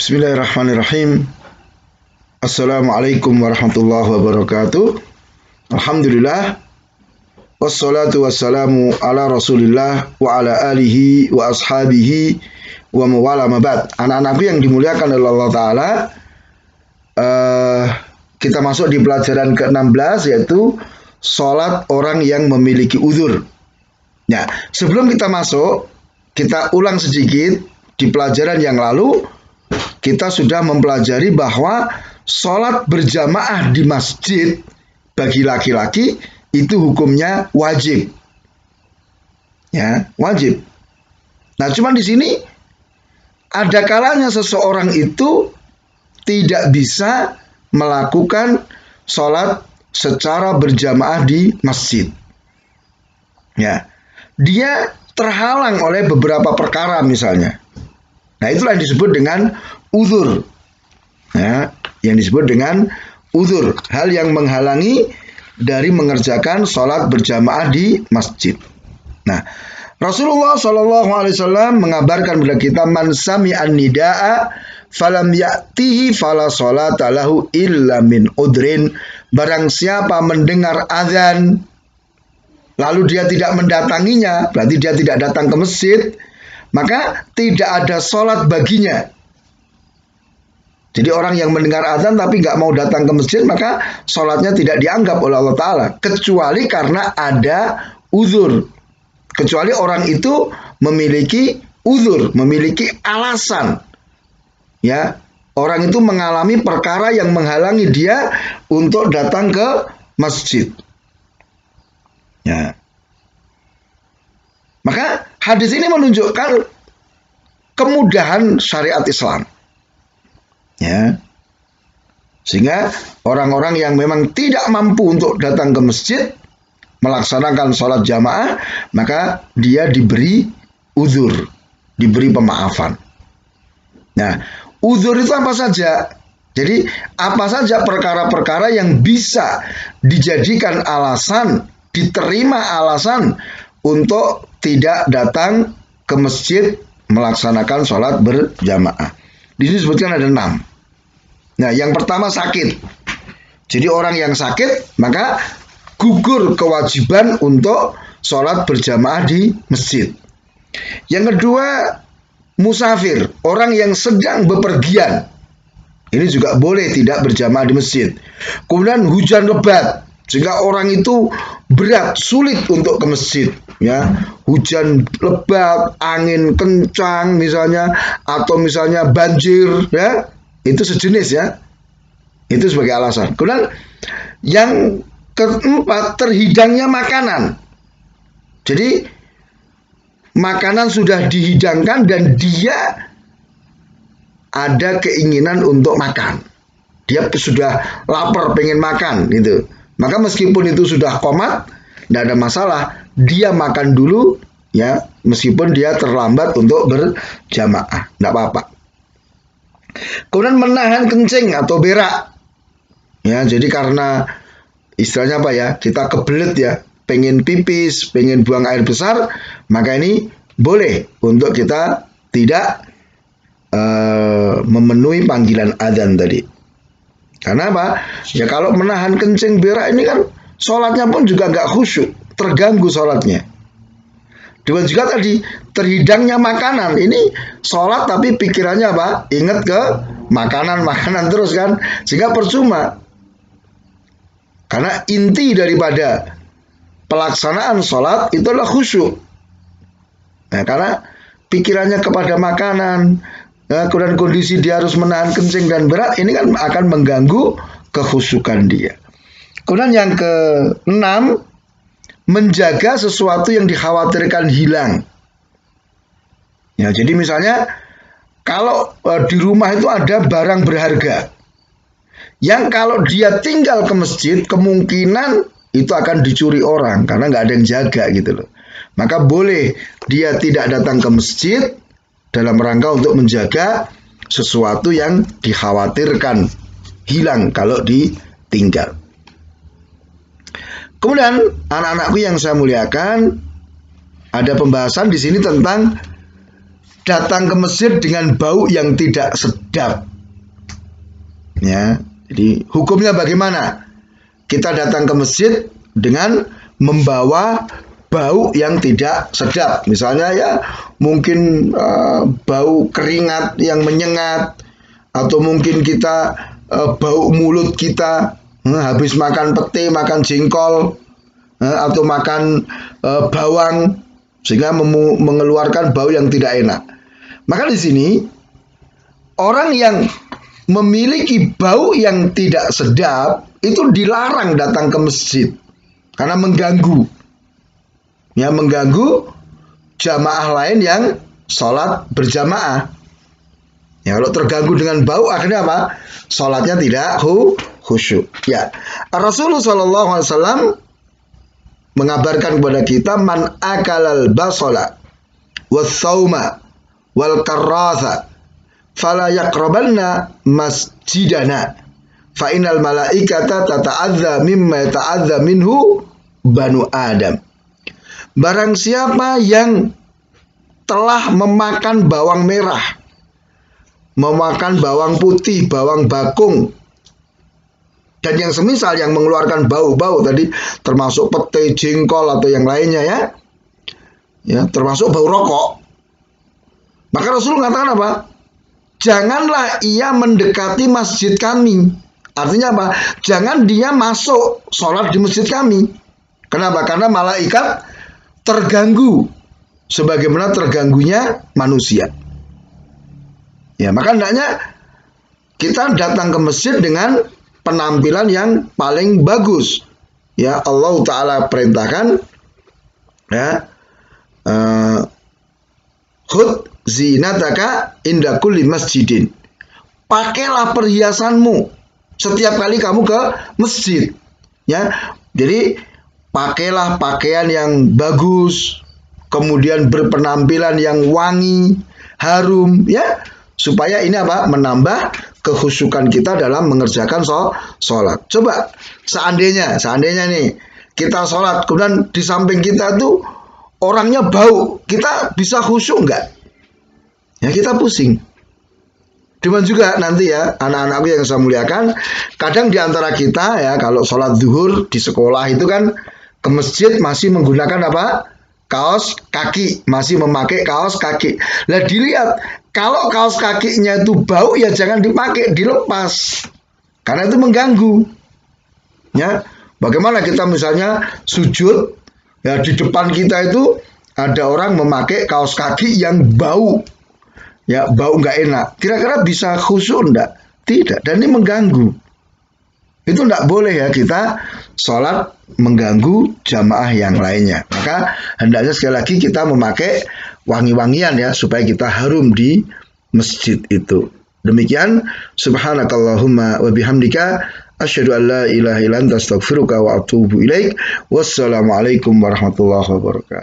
Bismillahirrahmanirrahim. Assalamualaikum warahmatullahi wabarakatuh. Alhamdulillah. Wassalatu wassalamu ala rasulillah wa ala alihi wa ashabihi wa mawala mabad. Anak-anakku yang dimuliakan oleh Allah Ta'ala, kita masuk di pelajaran ke-16, yaitu sholat orang yang memiliki uzur. Nah, sebelum kita masuk, kita ulang sedikit. Di pelajaran yang lalu kita sudah mempelajari bahwa sholat berjamaah di masjid bagi laki-laki itu hukumnya wajib. Ya, wajib. Nah, cuman di sini ada kalanya seseorang itu tidak bisa melakukan sholat secara berjamaah di masjid. Ya, dia terhalang oleh beberapa perkara misalnya. Nah, itulah yang disebut dengan uzur. Ya, yang disebut dengan uzur, hal yang menghalangi dari mengerjakan sholat berjamaah di masjid. Nah, Rasulullah SAW mengabarkan kepada kita, man sami'an nida'a falam ya'tihi fala sholata lahu illa min udrin. Barang siapa mendengar azan lalu dia tidak mendatanginya, berarti dia tidak datang ke masjid, maka tidak ada sholat baginya. Jadi orang yang mendengar azan tapi nggak mau datang ke masjid, maka sholatnya tidak dianggap oleh Allah Ta'ala, kecuali karena ada uzur. Kecuali orang itu memiliki uzur, memiliki alasan. Ya, orang itu mengalami perkara yang menghalangi dia untuk datang ke masjid. Ya. Maka hadis ini menunjukkan kemudahan syariat Islam. Ya. Sehingga orang-orang yang memang tidak mampu untuk datang ke masjid melaksanakan sholat jamaah, maka dia diberi uzur, diberi pemaafan. Nah, uzur itu apa saja? Jadi apa saja perkara-perkara yang bisa dijadikan alasan, diterima alasan untuk tidak datang ke masjid melaksanakan sholat berjamaah. Di sini disebutkan ada 6. Nah, yang pertama sakit. Jadi orang yang sakit maka gugur kewajiban untuk sholat berjamaah di masjid. Yang kedua, musafir, orang yang sedang bepergian. Ini juga boleh tidak berjamaah di masjid. Kemudian hujan lebat, sehingga orang itu berat, sulit untuk ke masjid. Ya, hujan lebat, angin kencang misalnya, atau misalnya banjir, ya, itu sejenis ya. Itu sebagai alasan. Kemudian yang keempat, terhidangnya makanan. Jadi makanan sudah dihidangkan dan dia ada keinginan untuk makan. Dia sudah lapar, pengen makan gitu. Maka meskipun itu sudah qomat, tidak ada masalah, dia makan dulu ya, meskipun dia terlambat untuk berjamaah, tidak apa-apa. Kemudian menahan kencing atau berak. Ya, jadi karena istilahnya apa ya, kita kebelet ya, pengen pipis, pengen buang air besar, maka ini boleh untuk kita tidak memenuhi panggilan adzan tadi. Karena apa? Ya kalau menahan kencing berak ini kan sholatnya pun juga nggak khusyuk, terganggu sholatnya. Dan juga tadi terhidangnya makanan, ini sholat tapi pikirannya apa? Ingat ke makanan terus kan, sehingga percuma. Karena inti daripada pelaksanaan sholat itu adalah khusyuk. Nah, karena pikirannya kepada makanan, kemudian kondisi dia harus menahan kencing dan berat, ini kan akan mengganggu kekhusyukan dia. Kemudian yang ke-6, menjaga sesuatu yang dikhawatirkan hilang. Ya, jadi misalnya kalau di rumah itu ada barang berharga yang kalau dia tinggal ke masjid kemungkinan itu akan dicuri orang karena nggak ada yang jaga gitu loh. Maka boleh dia tidak datang ke masjid dalam rangka untuk menjaga sesuatu yang dikhawatirkan hilang kalau ditinggal. Kemudian anak-anakku yang saya muliakan, ada pembahasan di sini tentang datang ke masjid dengan bau yang tidak sedap. Ya, jadi hukumnya bagaimana? Kita datang ke masjid dengan membawa bau yang tidak sedap. Misalnya ya mungkin bau keringat yang menyengat, atau mungkin kita bau mulut kita habis makan pete, makan jengkol, atau makan bawang, sehingga mengeluarkan bau yang tidak enak. Maka di sini orang yang memiliki bau yang tidak sedap itu dilarang datang ke masjid karena mengganggu. Ya, mengganggu jamaah lain yang sholat berjamaah. Ya, kalau terganggu dengan bau akhirnya apa? Sholatnya tidak khusyuk. Ya, Rasulullah SAW mengabarkan kepada kita, man akalal basala wasauma wal karratha fala yaqrabanna masjidana fa innal malaikata tata'adza mimma yata'adza minhu banu Adam. Barang siapa yang telah memakan bawang merah, memakan bawang putih, bawang bakung, dan yang semisal yang mengeluarkan bau-bau tadi, termasuk pete, jengkol atau yang lainnya ya, termasuk bau rokok, maka Rasul mengatakan apa? Janganlah ia mendekati masjid kami. Artinya apa? Jangan dia masuk sholat di masjid kami. Kenapa? Karena malaikat terganggu sebagaimana terganggunya manusia. Ya, maka hendaknya kita datang ke masjid dengan penampilan yang paling bagus. Ya, Allah Ta'ala perintahkan, ya, khudh zinataka inda kulli masjidin. Pakailah perhiasanmu setiap kali kamu ke masjid. Ya, jadi pakailah pakaian yang bagus, kemudian berpenampilan yang wangi, harum, ya, supaya ini apa? Menambah kekhusyukan kita dalam mengerjakan sholat. Coba seandainya nih kita sholat, kemudian di samping kita tuh orangnya bau, kita bisa khusyuk enggak? Ya, kita pusing. Cuman juga nanti ya, anak-anakku yang saya muliakan, kadang di antara kita ya, kalau sholat zuhur di sekolah itu kan ke masjid masih menggunakan apa? Kaos kaki, masih memakai kaos kaki. Lah dilihat, kalau kaos kakinya itu bau ya jangan dipakai, dilepas. Karena itu mengganggu. Ya, bagaimana kita misalnya sujud, ya di depan kita itu ada orang memakai kaos kaki yang bau. Ya, bau nggak enak. Kira-kira bisa khusyuk enggak? Tidak. Dan ini mengganggu. Itu enggak boleh ya kita sholat mengganggu jamaah yang lainnya. Maka hendaknya sekali lagi kita memakai wangi-wangian ya, supaya kita harum di masjid itu. Demikian, subhanakallahumma wa bihamdika asyhadu an la ilaha illa anta astaghfiruka wa atubu ilaik. Wassalamualaikum warahmatullahi wabarakatuh.